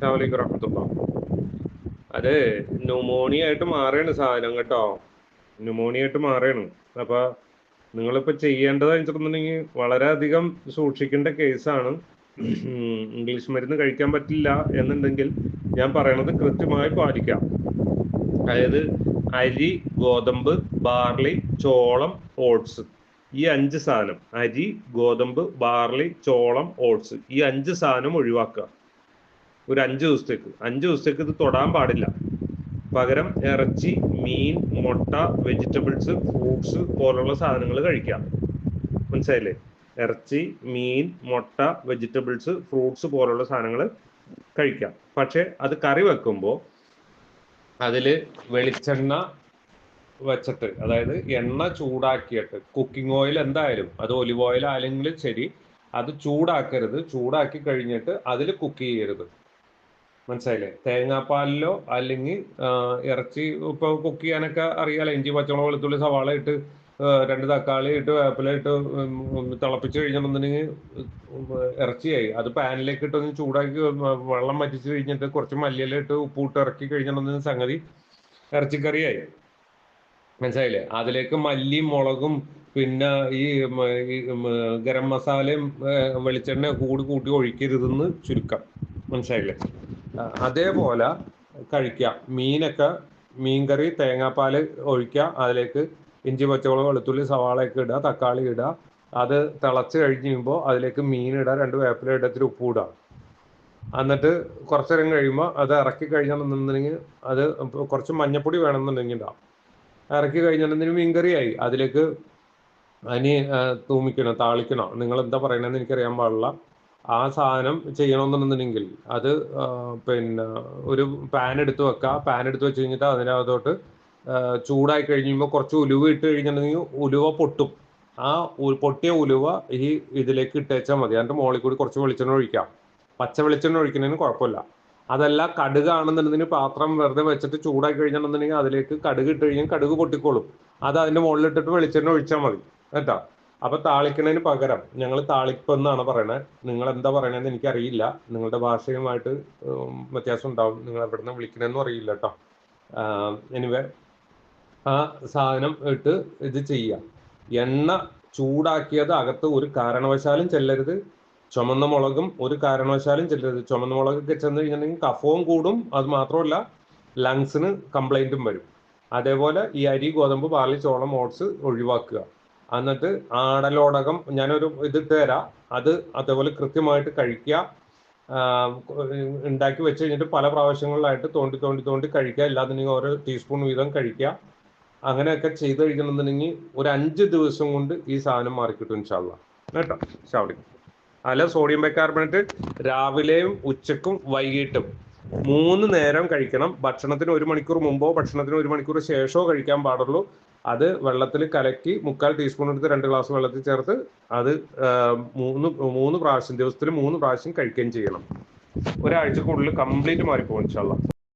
അസ്സലാമു വറഹ്മത്തുള്ളാഹി. അത് ന്യൂമോണിയ ആയിട്ട് മാറുകയാണ് സാധനം കേട്ടോ. ന്യൂമോണിയ ആയിട്ട് മാറുകയാണ്. അപ്പൊ നിങ്ങളിപ്പോ ചെയ്യേണ്ടതെന്ന് വെച്ചിട്ടുണ്ടെങ്കിൽ വളരെയധികം സൂക്ഷിക്കേണ്ട കേസാണ്. ഇംഗ്ലീഷ് മരുന്ന് കഴിക്കാൻ പറ്റില്ല എന്നുണ്ടെങ്കിൽ ഞാൻ പറയണത് കൃത്യമായി പാലിക്കാം. അതായത് അരി, ഗോതമ്പ്, ബാർലി, ചോളം, ഓട്സ്, ഈ 5 സാധനം, അരി, ഗോതമ്പ്, ബാർലി, ചോളം, ഓട്സ്, ഈ 5 സാധനം ഒഴിവാക്കുക ഒരു 5 ദിവസത്തേക്ക് ഇത് തൊടാൻ പാടില്ല. പകരം ഇറച്ചി, മീൻ, മുട്ട, വെജിറ്റബിൾസ്, ഫ്രൂട്ട്സ് പോലുള്ള സാധനങ്ങൾ കഴിക്കാം. മനസ്സിലായില്ലേ? ഇറച്ചി, മീൻ, മുട്ട, വെജിറ്റബിൾസ്, ഫ്രൂട്ട്സ് പോലുള്ള സാധനങ്ങൾ കഴിക്കാം. പക്ഷെ അത് കറി വെക്കുമ്പോൾ അതിൽ വെളിച്ചെണ്ണ വെച്ചിട്ട്, അതായത് എണ്ണ ചൂടാക്കിയിട്ട്, കുക്കിംഗ് ഓയിൽ എന്തായാലും, അത് ഒലിവ് ഓയിൽ ആയെങ്കിലും ശരി, അത് ചൂടാക്കരുത്. ചൂടാക്കി കഴിഞ്ഞിട്ട് അതിൽ കുക്ക് ചെയ്യരുത്. മനസ്സിലായില്ലേ? തേങ്ങാപ്പാലിലോ അല്ലെങ്കിൽ ഇറച്ചി ഇപ്പോൾ കുക്ക് ചെയ്യാനൊക്കെ അറിയാലോ. ഇഞ്ചി, പച്ചമുളക്, വെളുത്തുള്ളി, സവാള ഇട്ട് 2 തക്കാളി ഇട്ട് വേപ്പില ഇട്ട് തിളപ്പിച്ച് കഴിഞ്ഞിട്ടുണ്ടെങ്കിൽ ഇറച്ചിയായി. അത് പാനിലേക്ക് ഇട്ടൊന്ന് ചൂടാക്കി വെള്ളം വറ്റിച്ച് കഴിഞ്ഞിട്ട് കുറച്ച് മല്ലിയില ഇട്ട് ഉപ്പിട്ട് ഇറക്കി കഴിഞ്ഞിട്ടുണ്ടെങ്കിൽ സംഗതി ഇറച്ചിക്കറിയായി. മനസ്സിലായില്ലേ? അതിലേക്ക് മല്ലിയും മുളകും പിന്നെ ഈ ഗരം മസാലയും വെളിച്ചെണ്ണ കൂട്ടി ഒഴിക്കരുതെന്ന് ചുരുക്കം. മനസ്സിലായില്ലേ? അതേപോലെ കഴിക്കാം. മീനൊക്കെ, മീൻകറി തേങ്ങാപ്പാൽ ഒഴിക്കുക, അതിലേക്ക് ഇഞ്ചി, പച്ചമുളക്, വെളുത്തുള്ളി, സവാളയൊക്കെ ഇടുക, തക്കാളി ഇടുക. അത് തിളച്ച് കഴിയുമ്പോൾ അതിലേക്ക് മീൻ ഇടുക, 2 വേപ്പില ഇടുക, ഇത്തിരി ഉപ്പ് ഇടുക. എന്നിട്ട് കുറച്ച് നേരം കഴിയുമ്പോൾ അത് ഇറക്കി കഴിഞ്ഞിട്ടുണ്ടെങ്കിൽ അത് കുറച്ച് മഞ്ഞപ്പൊടി വേണമെന്നുണ്ടെങ്കിൽ ഇടാം. ഇറക്കി കഴിഞ്ഞിട്ടുണ്ടെങ്കിൽ മീൻകറിയായി. അതിലേക്ക് തൂമിക്കണോ താളിക്കണോ നിങ്ങൾ എന്താ പറയണമെന്ന് എനിക്കറിയാൻ പാടില്ല. ആ സാധനം ചെയ്യണമെന്നുണ്ടെങ്കിൽ അത് പിന്നെ ഒരു പാൻ എടുത്ത് വെക്കുക. പാൻ എടുത്ത് വെച്ച് കഴിഞ്ഞിട്ട് അതിനകത്തോട്ട് ചൂടായി കഴിയുമ്പോൾ കുറച്ച് ഉലുവ ഇട്ട് കഴിഞ്ഞിട്ടുണ്ടെങ്കിൽ ഉലുവ പൊട്ടും. ആ പൊട്ടിയ ഉലുവ ഈ ഇതിലേക്ക് ഇട്ടേച്ചാൽ മതി. അതിൻ്റെ മുകളിൽ കൂടി കുറച്ച് വെളിച്ചെണ്ണ ഒഴിക്കാം. പച്ച വെളിച്ചെണ്ണ ഒഴിക്കുന്നതിന് കുഴപ്പമില്ല. അതല്ല കടുകാണെന്നുണ്ടെങ്കിൽ പാത്രം വെറുതെ വെച്ചിട്ട് ചൂടാക്കി കഴിഞ്ഞിട്ടുണ്ടെങ്കിൽ അതിലേക്ക് കടുക് ഇട്ട് കഴിഞ്ഞാൽ കടുക് പൊട്ടിക്കോളും. അത് അതിൻ്റെ മുകളിലിട്ടിട്ട് വെളിച്ചെണ്ണ ഒഴിച്ചാൽ മതി കേട്ടോ. അപ്പൊ താളിക്കുന്നതിന് പകരം ഞങ്ങൾ താളിപ്പെന്നാണ് പറയണത്. നിങ്ങൾ എന്താ പറയണതെന്ന് എനിക്കറിയില്ല. നിങ്ങളുടെ ഭാഷയുമായിട്ട് വ്യത്യാസം ഉണ്ടാവും. നിങ്ങൾ എവിടുന്ന് വിളിക്കണമെന്നും അറിയില്ല കേട്ടോ. എനിവേ, ആ സാധനം ഇട്ട് ഇത് ചെയ്യുക. എണ്ണ ചൂടാക്കിയത് അകത്ത് ഒരു കാരണവശാലും ചെല്ലരുത്. ചുമന്ന മുളകും ഒരു കാരണവശാലും ചെല്ലരുത്. ചുമന്ന മുളകൊക്കെ ചെന്ന് കഴിഞ്ഞിട്ടുണ്ടെങ്കിൽ കഫവും കൂടും. അത് മാത്രമല്ല ലങ്സിന് കംപ്ലൈൻറ്റും വരും. അതേപോലെ ഈ അരി, ഗോതമ്പ്, ബാർലി, ചോളം, ഓട്സ് ഒഴിവാക്കുക. എന്നിട്ട് ആടലോടകം ഞാനൊരു ഇതിട്ട് തരാം. അത് അതേപോലെ കൃത്യമായിട്ട് കഴിക്കുക. ഉണ്ടാക്കി വെച്ച് കഴിഞ്ഞിട്ട് പല പ്രാവശ്യങ്ങളിലായിട്ട് തോണ്ടി കഴിക്കുക. എല്ലാത്തിനും ഓരോ ടീസ്പൂൺ വീതം കഴിക്കുക. അങ്ങനെയൊക്കെ ചെയ്ത് കഴിക്കണമെന്നുണ്ടെങ്കിൽ ഒരു 5 ദിവസം കൊണ്ട് ഈ സാധനം മാറിക്കിട്ടും ഇൻഷാ അല്ലാഹ് കേട്ടോ. ഷാവടി അല്ല, സോഡിയം ബൈകാർബണേറ്റ് രാവിലെയും ഉച്ചക്കും വൈകിട്ടും 3 നേരം കഴിക്കണം. ഭക്ഷണത്തിന് 1 മണിക്കൂർ മുമ്പോ ഭക്ഷണത്തിന് 1 മണിക്കൂർ ശേഷമോ കഴിക്കാൻ പാടുള്ളൂ. അത് വെള്ളത്തിൽ കലക്കി 3/4 ടീസ്പൂൺ എടുത്ത് 2 ഗ്ലാസ് വെള്ളത്തിൽ ചേർത്ത് അത് 3 പ്രാവശ്യം, ദിവസത്തിൽ 3 പ്രാവശ്യം കഴിക്കുകയും ചെയ്യണം. ഒരാഴ്ചക്കുള്ളിൽ കംപ്ലീറ്റ് മാറിപ്പോകും ഇൻഷാ അല്ലാഹ്.